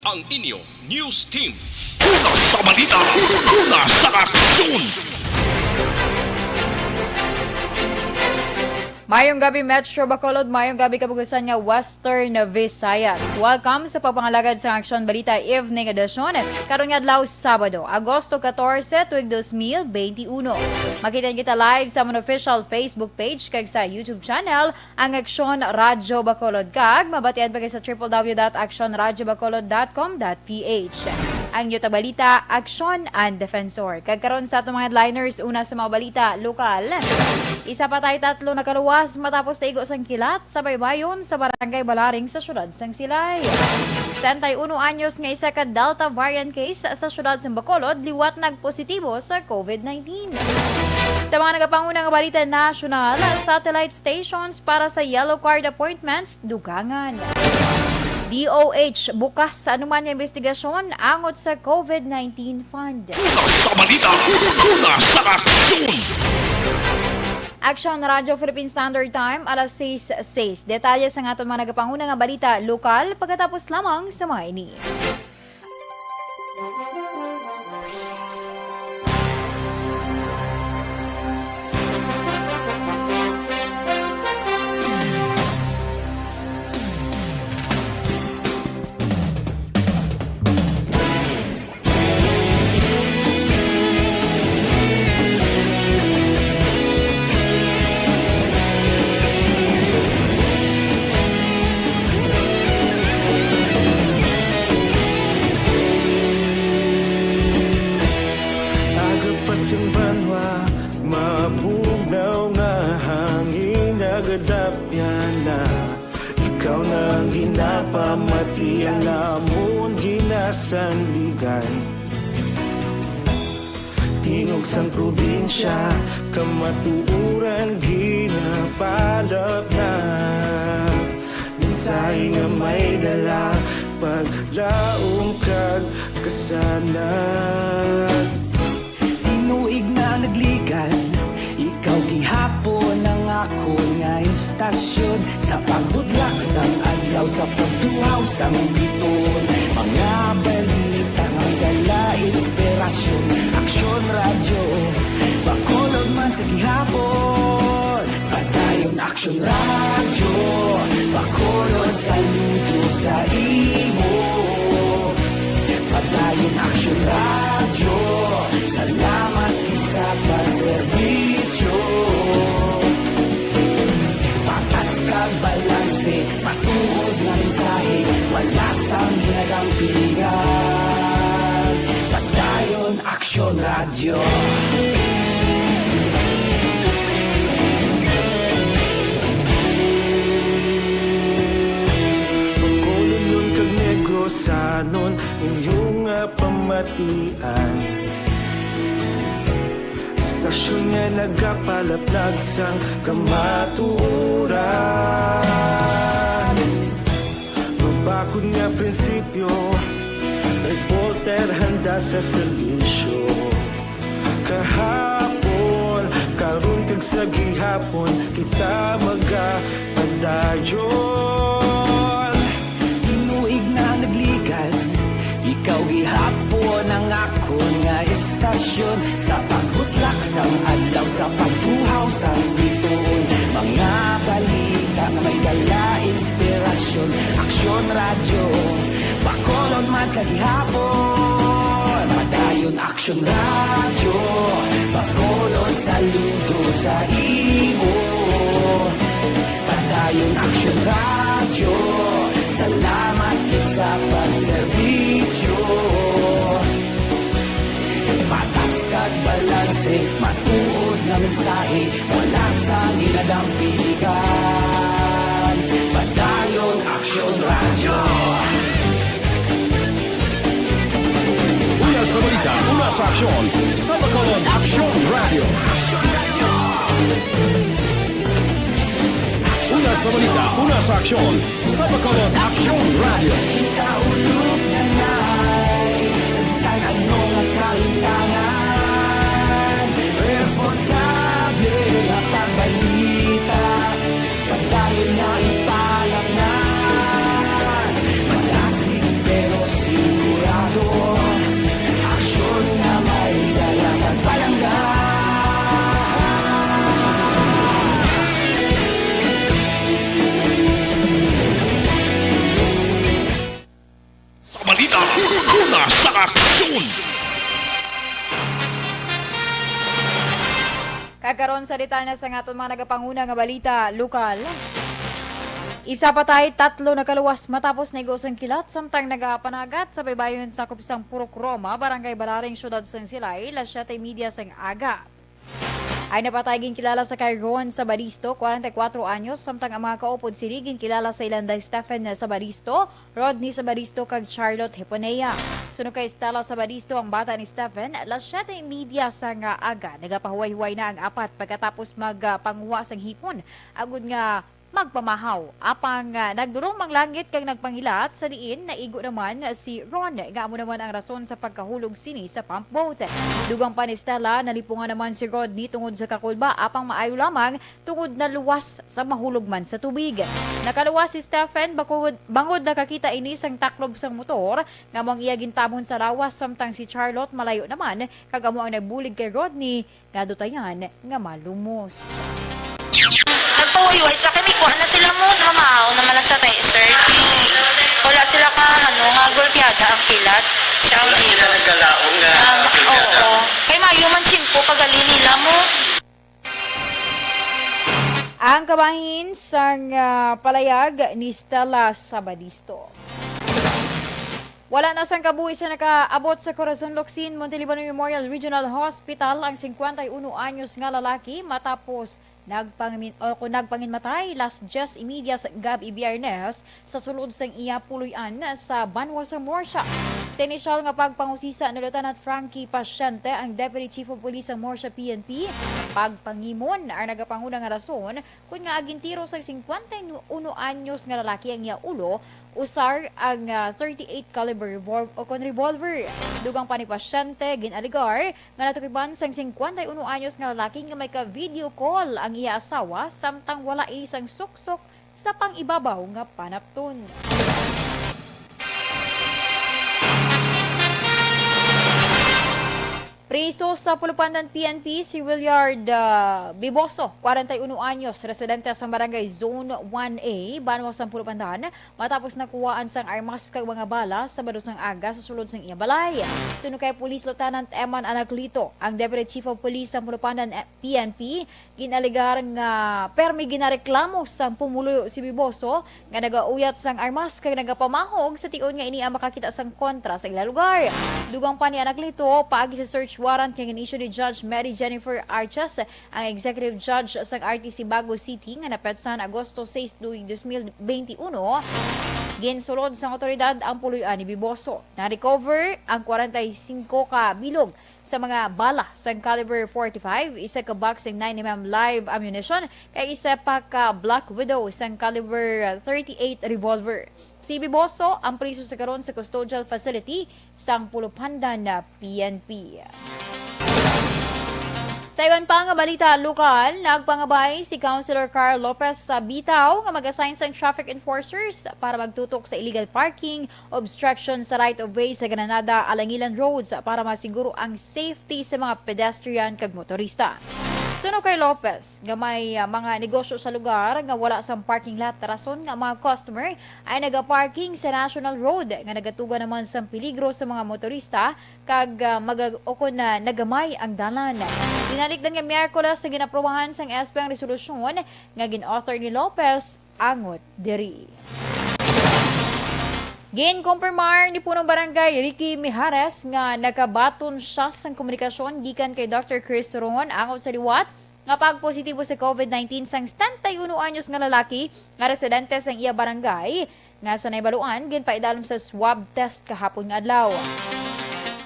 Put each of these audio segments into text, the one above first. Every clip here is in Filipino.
ang inyo news team. Una sa balita, una sa aksyon. Mayong gabi Metro Bacolod, mayong gabi kabugasan nga Western Visayas. Welcome sa pagpangalagad sa Aksyon Balita Evening Edition. Karon nga adlaw Sabado, Agosto 14, tuig 2021. Makita kita live sa among official Facebook page kag sa YouTube channel ang Aksyon Radyo Bacolod kag mabatian pa kay sa www.actionradyobacolod.com.ph. Ang yuta balita, Aksyon and Defensor. Kag karon sa atong mga headliners, una sa mga balita lokal. Isa pa tayo tatlo na kaluwas matapos taigo sang kilat sa baybayon sa barangay Balaring sa syudad sang Silay. 71 anyos nga isa ka Delta variant case sa syudad sang Bacolod liwat nagpositibo sa COVID-19. Sa mga nagapanguna nga balita nasyonal, satellite stations para sa yellow card appointments dugangan. DOH bukas sa anuman nga investigasyon angot sa COVID-19 fund. Una sa balita, una sa aksyon. Aksyon Radyo Philippine Standard Time, alas 6:06. Detalye sa aton mga nagapanguna nga balita lokal pagkatapos lamang sa mga ini. Mabugnaw nga hangin nagadapyan na ikaw nang ginapamati ang namon ginasanligan. Tingog sang probinsya kamatuuran ginapalap na minsay nga may dala paglaom kag kasanan. Tinuig na nagligan, ikaw gihapon ang ako nga istasyon sa pagbudlak sang adlaw sa pagtuhaw sang biton. Mga balita nga dala inspirasyon, Aksyon Radyo Bacolod man sa gihapon. Padayon Aksyon Radyo Bacolod saludo sa imo. Padayon Aksyon Radyo, salamat sa pagserbisyo. Patas kag balanse, patuod na mensahe, wala sang ginagampiligan. Padayon Aksyon Radyo. Bacolod nun kag Negrosanon, inyong pamatian. Stasyon nga nagapalaplag sang kamaturan. Mabakod nga prinsipyo, reporter handa sa serbisyo. Kahapon, karon kag sa gihapon, kita magapadayon. Tinuig na nagligan, ikaw gihapon ang ako nga istasyon sa pagbutlak sang adlaw sa pagtuhaw sang biton. Mga balita na may dala inspirasyon, Aksyon Radyo Bacolod man sa gihapon. Padayon Aksyon Radyo Bacolod saludo sa imo. Padayon Aksyon Radyo, salamat sa pagserbisyo. Patas kag balanse, matuod na mensahe, wala sa ginadampiligan. Padayon Aksyon Radyo. Una sa balita, una sa aksyon. Sa Bacolod, Aksyon Radio. Una sa balita, una sa aksyon. Sa Bacolod, Aksyon Radio. Kita ulog na ngay, samsan ano nga kahintangan. Responsable na pagbalita, pagdayon na ipalak na. Magasig pero sila Sa balita, una sa aksyon. Kakaroon sa detalye sa nga mga nagapanguna nga balita lokal. Isa patay, 3 nakaluwas matapos na igos ang kilat samtang nagapanagat sa baybayon sa kupisang Purok Roma, Barangay Balaring, Syudad San Silay, las 7 media sang aga. Ay napatay kilala sa Cairon sa Baristo, 44 anyos, samtang ang mga kaupod sili kilala sa Ilanday Stephen sa Baristo, Rodney sa Baristo kag Charlotte Hiponea. Sunod kay Stella sa Baristo ang bata ni Stephen, las 7 media sa nga aga. Nagapahuway-huway na ang apat pagkatapos magpanguha sang hipon. Agud nga magpamahaw. Apang nagdurong manglangit kag nagpangilat sa diin, naigo naman si Ron. Gaamo naman ang rason sa pagkahulog sini sa pump boat. Dugang pa ni Stella, nalipungan naman si Rodney tungod sa kakulba, apang maayo lamang tungod na luwas sa mahulog man sa tubig. Nakaluwas si Stephen, bangod nakakita inis ang taklob sang motor, nga mong iya gintamon sa lawas, samtang si Charlotte malayo naman, kag amo ang nagbulig kay Rodney, nga dutayan nga malumos. Nagpahuyway sa kami, kuha na sila mo, mamahaw naman na sa racer. Wala sila ka, nga golpeada ang kilat. Siya ang sila nagkalaong na oo. Kay mayo man chimpo, pagali nila mo. Ang kabahin sang palayag ni Stella Sabadisto. Wala na sang kabuhi sa nakaabot sa Corazon Locsin, Montelibano Memorial Regional Hospital ang 51 anyos nga lalaki matapos nagpanginmatay last just immediate gabi Biyernes sa sulod sang iya puluyan sa Banwa sa Morsha. Sa inisyal nga pagpangusisa ni Lieutenant Frankie Pasyente, ang Deputy Chief of Police ng Morsha PNP, pagpangimon ang nagapangunang rason kung nga agintiro sa 51 anyos nga lalaki ang iya ulo, usar ang 38 caliber revolver. Dugang pa ni Pasyente, ginaligar nga natukiban sang 51 anyos nga lalaki nga may ka-video call ang iya asawa, samtang wala isang suksok sa pangibabaw nga panapton. Priso sa Pulupandan PNP si Willard Biboso, 41 anyos, residente sa Barangay Zone 1A, Banwa sa Pulupandan, matapos nakuhaan sang armas kag mga bala sa badusang aga sa sulod sang iya balay. Sunod kay Police Lieutenant Eman Anaglito, ang Deputy Chief of Police sa Pulupandan PNP, ginaligar nga permi ginareklamo sang pumulo si Biboso nga nagauyat sang armas kag nagapamahog sa tion nga ini ang makakita sang kontra sa ilang lugar. Dugang pa ni Anaglito, paagi sa search warrant kay ginisyu ni Judge Mary Jennifer Archas, ang Executive Judge sa RTC Bago City nga napetsahan Agosto 6, 2021. Ginsulod sa otoridad ang puluyan ni Biboso. Na-recover ang 45 ka bilog sa mga bala sa caliber 45, isa ka box ng 9mm live ammunition, kay isa pa ka Black Widow sa caliber 38 revolver. Si Biboso ang priso sa karon sa custodial facility sang Pulupandan na PNP. Sa iban pa nga balita lokal, nagpangabay si Councilor Carl Lopez sa bitaw nga mag-assign sang traffic enforcers para magtutok sa illegal parking, obstruction sa right-of-way sa Granada, Alangilan Roads para masiguro ang safety sa mga pedestrian kag motorista. Suno kay Lopez, nga may mga negosyo sa lugar nga wala sang parking lot, rason nga mga customer ay nagaparking sa National Road nga nagatuga naman sang peligro sa mga motorista kag magakon na nagamay ang dalan. Dinalikdan nga Miyerkules sa ginaprobahan sang SP ang resolusyon nga gin-author ni Lopez angot diri. Gin-kumpirmar ni punong barangay Ricky Mijares nga nakabaton siya sang komunikasyon gikan kay Dr. Chris Sorongon angot sa liwat nga pagpositibo sa COVID-19 sang 71 anyos nga lalaki nga residente sang iya barangay nga sa naibaluan ginpaidalom sa swab test kahapon nga adlaw.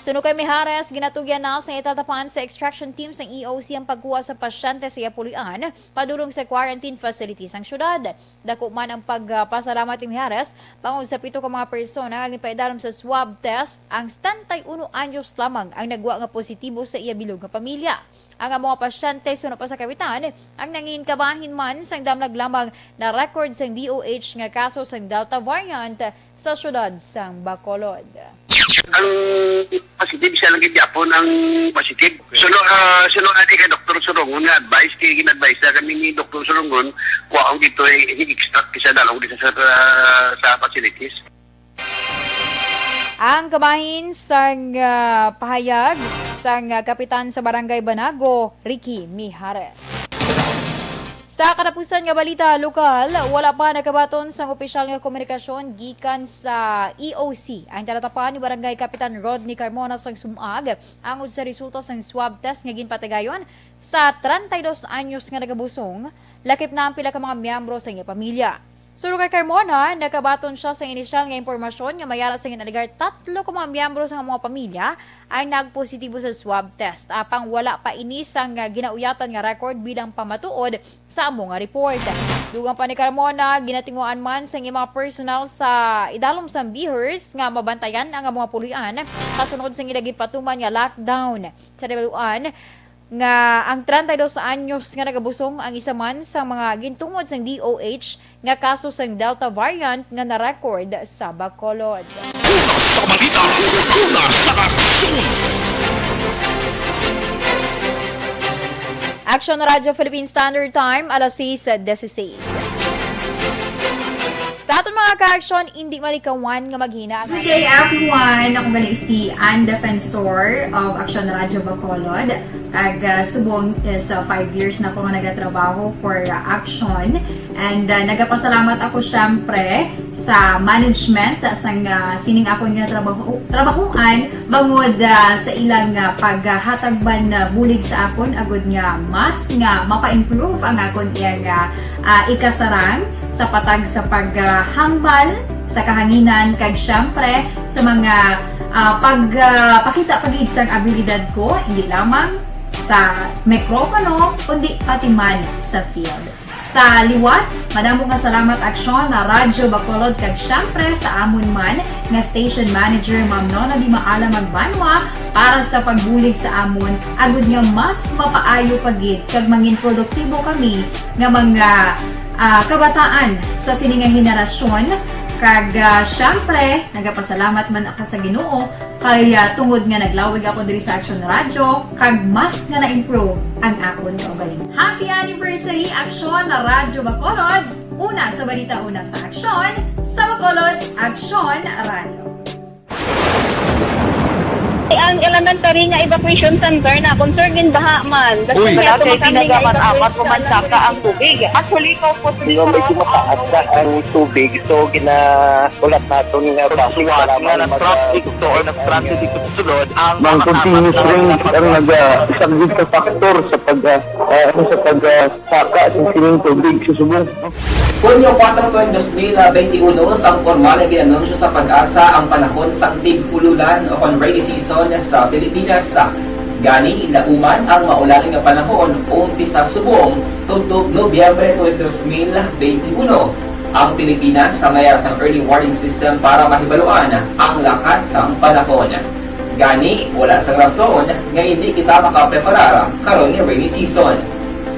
Suno kay Mijares, ginatugyan na sa itatapan sa extraction team ng EOC ang pagkuha sa pasyente sa Yapulian padulong sa quarantine facilities ng syudad. Dako man ang pagpasalamat ni Mijares, bangod sa 7 ka mga persona nga ginpaidalom sa swab test, ang 71 anyos lamang ang nagwa nga positibo sa iya bilog nga pamilya. Ang mga pasyente sunod pa sa kapitan, ang nangin kabahin man sang damlag lamang na record sang DOH nga kaso sang Delta variant sa syudad sang Bacolod. Ang positive siya lang po ng positive. Sunod natin kay Dr. Sorongon nga advice, kaya ginadvice na kami ni Dr. Sorongon, kuha ang dito ay i-extract kisa dalaw dito sa facilities. Ang kabahin sang pahayag sang kapitan sa Barangay Banago, Ricky Mijares. Sa katapusan nga balita lokal, wala pa nakabaton sang opisyal nga komunikasyon gikan sa EOC. Ang talatapan ni Barangay Kapitan Rodney Carmona sang sumag angod sa resulta sang swab test nga ginpatigayon sa 32 anyos nga nagabusong, lakip na ang pila ka mga miyembro sa iyang pamilya. Suro kay Carmona, nakabaton siya sa inisyal nga impormasyon nga mayara sa ginaligar 3 ka mga miyembro sa mga pamilya ay nagpositibo sa swab test. Apang wala pa inisang ginauyatan nga record bilang pamatuod sa amo nga report. Dugang pa ni Carmona, ginatinguan man sa mga personal sa idalom sa Bihers nga mabantayan ang mga pulian kasunod sa gilagi patuman nga lockdown. Sa reveluan, nga ang 32 anyos nga nagabusong ang isa man sa mga gintungod sa DOH nga kaso sa Delta variant nga na-record sa Bacolod. Una sa balita, una sa aksyon. Action Radio Philippine Standard Time, alas 6:16. Sa atong mga ka-action, hindi malikawan nga maghina. Good day everyone! Ako gali si Ann Defensor of Action Radio Bacolod. Subong sa 5 years na ako nga nagatrabaho for Action. And nagapasalamat ako syempre sa management sang sining ako nga trabahuan bangod sa ilang paghatagban bulig sa akon agud nga mas nga mapa-improve ang akon iyang ikasarang sa patag sa paghambal sa kahanginan kag syempre sa mga pagpakita pagid sang abilidad ko hindi lamang sa mikropono kundi pati man sa field. Sa liwat, madamo nga salamat aksyon na Radyo Bacolod kag syempre sa amon man nga station manager Ma'am Nona Di Maala Magbanwa para sa pagbulig sa amon agud nga mas mapaayo pagid kag mangin produktibo kami nga mga kabataan sa sininga henerasyon kag syempre nagapasalamat man ako sa Ginoo kay tungod nga naglawig ako diri sa Action Radio kag mas nga na-improve ang akon kaugalingon. Happy anniversary Action na Radyo Bacolod. Una sa balita, una sa Action sa Bacolod Action Radio. Ang elementary nga evacuation center na concern din baha man. Uy, kasi pinagaman apat kumansaka ang tubig. Actually, ko po Hindi medyo mataas na ang tubig. So, ulat natin nga pagsuwat nga ng traffic to or nag-traffic dito sunod ang mga continuous rain ang nag-isang sa factor sa pagsaka sa sining tubig sa subong. Hunyo 4, 2021, sang formal ay ginanunsyo sa Pag-asa ang panahon sang tig-ululan o rainy season sa Pilipinas. Gani, lauman ang maulaling nga panahon umpisa subong tuntog Nobyembre 2021. Ang Pilipinas sa mayroon sang early warning system para mahibaluan ang lakat sang panahon. Gani, wala sang rason nga hindi kita makapreparar karon ni rainy season.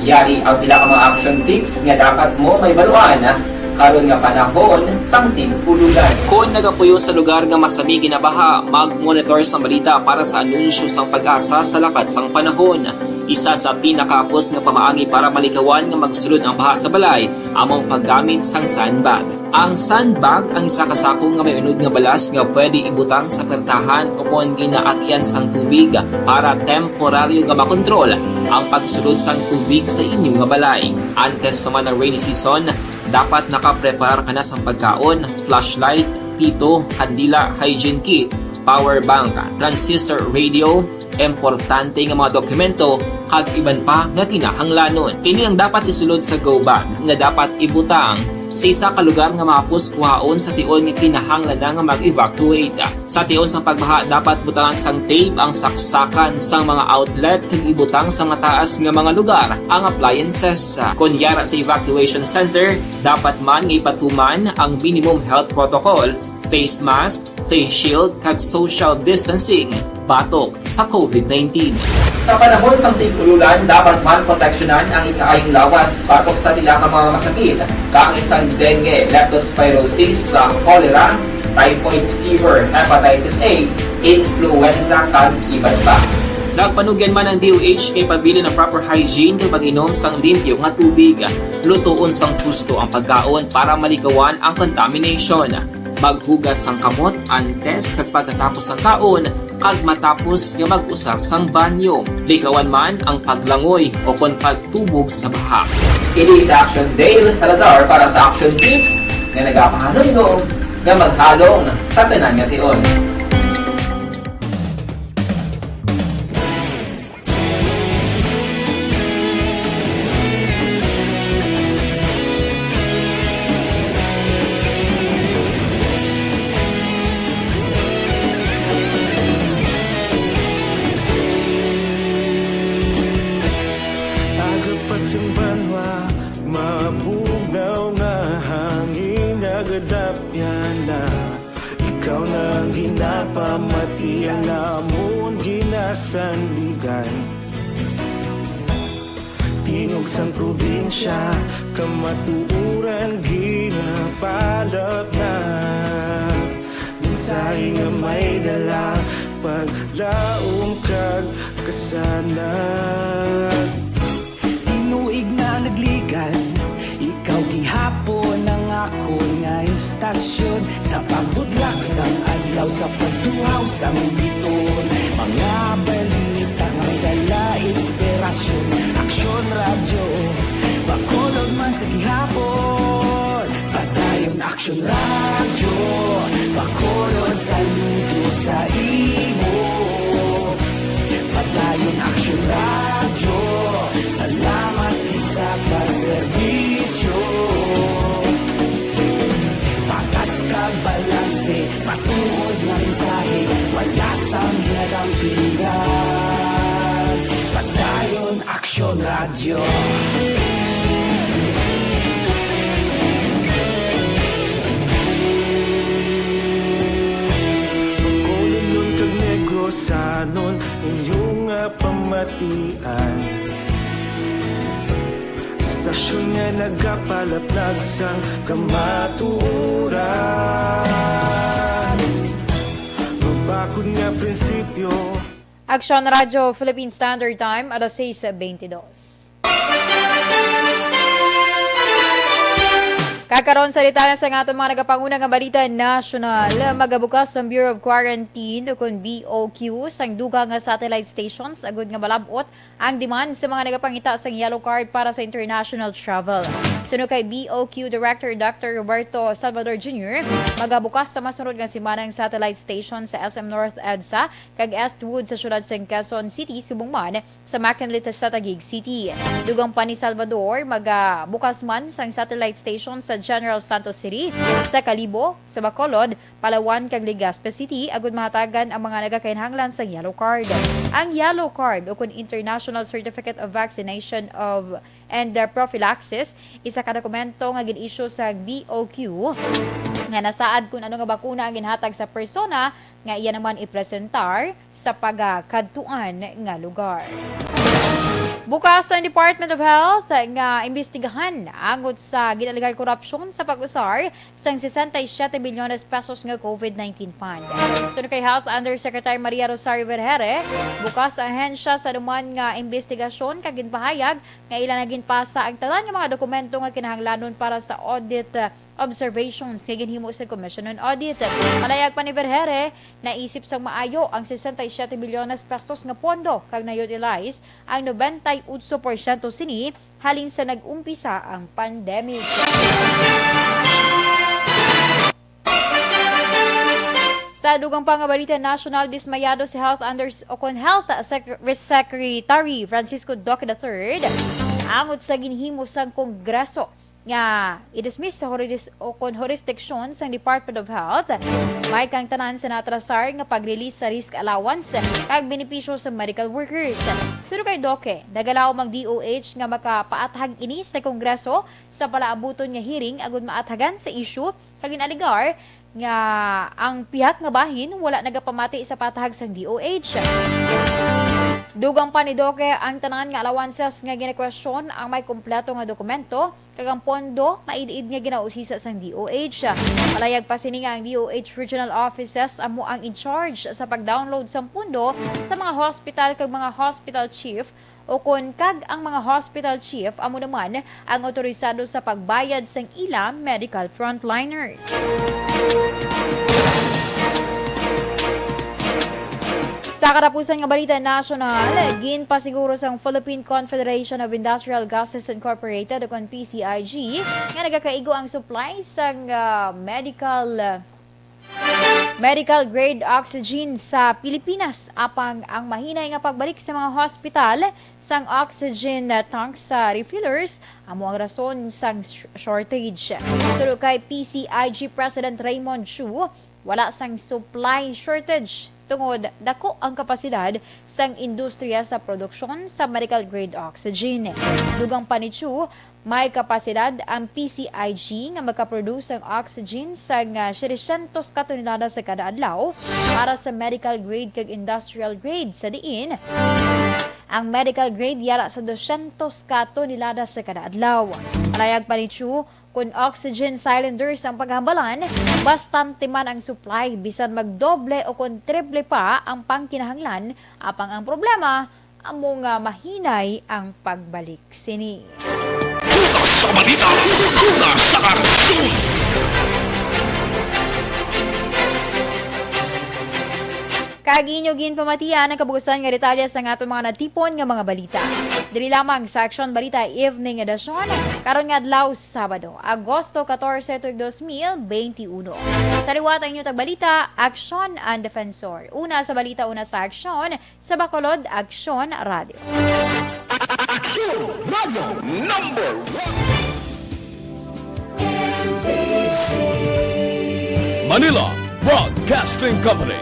Yari ang pila ka mga action tips nga dapat mo may baluan karon nga panahon sang tig-ululan. Kung nagapuyo sa lugar nga masami ginabaha, mag-monitor sa balita para sa anunsyo sang Pag-asa sa lakat sang panahon. Isa sa pinakapos nga pamaagi para malikawan nga magsulod ang baha sa balay, among paggamit sang sandbag. Ang sandbag ang isa kasakong nga may unod nga balas nga pwede ibutang sa pertahan upon ginaagyan sang tubig para temporaryo nga makontrol ang pagsulod sang tubig sa inyong nga balay. Antes naman ng rainy season, dapat nakaprepare ka na sa pagkaon, flashlight, pito, kandila, hygiene kit, power bank, transistor radio, importante nga mga dokumento, kag iban pa nga kinahanglanon. Ini ang dapat isulod sa go bag nga dapat ibutang sa isa ka lugar nga mapus kuhaon sa tion nga kinahanglan nga mag-evacuate. Sa tion sa pagbaha dapat butangan sang tape ang saksakan sang mga outlet kag ibutang sa mataas nga mga lugar ang appliances. Kunyara sa evacuation center, dapat man nga ipatuman ang minimum health protocol, face mask, face shield kag social distancing batok sa COVID-19. Sa panahon sa tig-ululan, dapat man proteksyonan ang ikaayong lawas batok sa nila ka mga masakit, kang isang dengue, leptospirosis, cholera, typhoid fever, hepatitis A, influenza, kag iban pa. Nagpanugyan man ang DOH kay pabili ng proper hygiene kay pag-inom sang limpyo nga tubig. Lutuon sang husto ang pagkaon para malikawan ang contamination. maghugas sang kamot antes kag pagkatapos ang kaon kag matapos nga mag-usar sang banyo. Likawan man ang paglangoy o kon pagtubog sa baha. Kini sa Action Dale Salazar para sa Action Tips nga nagapahanong nga maghalong sa tanan nga tion. Agapasumbanwa, mabugaw nga hangin nagadapyan na. Ikaw na ang ginapamatian namon ginasandigan. Tingog sang probinsya, kamatuuran ginapalap na. Minsay nga may dala, paglaong kag kasanan. Tinuig na nagligan, ikaw gihapon ang ako nga istasyon. Sa pagbudlak sang adlaw, sa pagduhaw sang biton. Mga balita nga dala inspirasyon. Aksyon radyo, bakolog man sa gihapon. Padayon aksyon radyo, bakolog saludo sa imo. Padayon aksyon radyo, salamat isa pagserbisyo. Patas kag balanse, patuod na mensahe, wala sang ginadampingan. Padayon aksyon radyo. Bakolon nun kag Negrosanon, inyong nga pamatian. Istasyon nga nagapalaplag sang kamaturan. Mabakod nga prinsipyo. Aksyon Radyo Philippine Standard Time, alas 6:22. Kakaroon sa detalye sa nga itong mga nagapangunang nga balita national, magabukas ang Bureau of Quarantine o kung BOQ sang duga nga satellite stations agud nga malabot ang demand sa mga nagapangita sang yellow card para sa international travel. Suno kay BOQ Director Dr. Roberto Salvador Jr., magabukas sa masunod nga semana ang satellite station sa SM North EDSA kag Eastwood sa syudad sa Quezon City, Subong man sa Macanlit sa Taguig City. Dugang pa ni Salvador, magabukas man sang satellite station sa General Santos City, sa Calibo, sa Bacolod, Palawan kag Legazpi City agud mahatagan ang mga nagakainhanglan sa yellow card. Ang yellow card o kun International Certificate of Vaccination of and Prophylaxis isa ka dokumento nga gin-issue sa BOQ nga nasaad kung ano nga bakuna ang ginhatag sa persona nga iya naman ipresentar sa pagkadtuan nga lugar. Bukas ang Department of Health nga imbestigahan angot sa ginaligar korupsyon sa pag-usar sang 67 bilyones pesos nga COVID-19 fund. Sunod kay Health Undersecretary Maria Rosario Vergere, bukas ang ahensya sa duman nga investigasyon kag ginpahayag nga ilan na ginpasa ang tanan nga mga dokumento nga kinahanglanon para sa audit observations nga ginhimo sa Commission on Audit. Malayag pa ni Vergere, naisip sang maayo ang 67 bilyones pesos nga pondo kag na-utilize ang 98% sini halin sa nag-umpisa ang pandemic. Sa dugang pang balita national, dismayado si Health Secretary Francisco Duque III angot sa ginhimo sang Kongreso nga i-dismiss sa jurisdiction sa Department of Health. May kang tanan sa natrasar nga pag-release sa risk allowance kag benepisyo sa medical workers. Sino kay Doke, nagalaw mag DOH nga makapaathag ini sa Kongreso sa palaabuton nga hearing agud maathagan sa issue kag inaligar nga ang pihak nga bahin wala nagapamati sa patahag sa DOH. Dugang pa ni Doke ang tanan nga allowances nga gina-question ang may kompleto nga dokumento kag ang pondo maid-id nga ginausisa sang DOH. Malayag pa sini nga ang DOH regional offices amo ang in charge sa pag-download sang pondo sa mga hospital kag mga hospital chief o kon kag ang mga hospital chief amo naman ang otorisado sa pagbayad sang ila medical frontliners. Sa katapusan nga balita national, ginpasiguro sang Philippine Confederation of Industrial Gases Incorporated o kon PCIG nga nagakaigo ang supply sang medical grade oxygen sa Pilipinas apang ang mahinay nga pagbalik sa mga hospital sang oxygen tanks sa refillers amo ang rason sang shortage. Pero kay PCIG President Raymond Chu, wala sang supply shortage tungod dako ang kapasidad sang industriya sa produksyon sa medical grade oxygen. Dugang pa ni Chu, may kapasidad ang PCIG nga magka-produce ng oxygen sa 600 ka tonelada sa kada adlaw para sa medical grade kag industrial grade sa diin. Ang medical grade yara sa 200 ka tonelada sa kada adlaw. Palayag pa ni Chu, kung oxygen cylinders ang paghambalan, bastante man ang supply bisan magdoble o kung triple pa ang pangkinahanglan, apang ang problema amo nga mahinay ang pagbalik sini. Una sa balita, una sa aksyon. Kaginyogin pamatian ang kabugusan nga detalye sa atong mga natipon nga mga balita. Diri lamang sa Aksyon Balita Evening Edition karon nga adlaw Sabado, Agosto 14, 2021. Sa liwat ang inyong tagbalita, Aksyon and Defensor. Una sa balita, una sa aksyon, sa Bacolod, Aksyon Radio. Aksyon Radio number 1. Manila Broadcasting Company.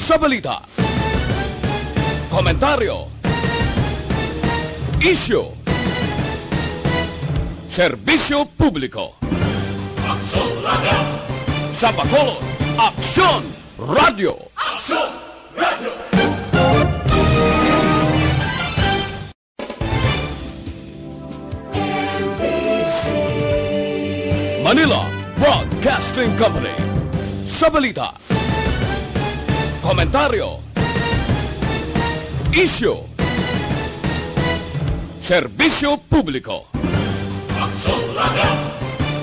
Sa balita, komentaryo, isyu, serbisyo publiko. Aksyon Radio. Sa Bacolod, Aksyon Radio. Aksyon Radio. Manila Broadcasting Company. Sa balita, komentaryo, isyu, serbisyo publiko. Aksyon Radio.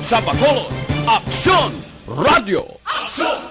Sa Bacolod, Aksyon Radio. Aksyon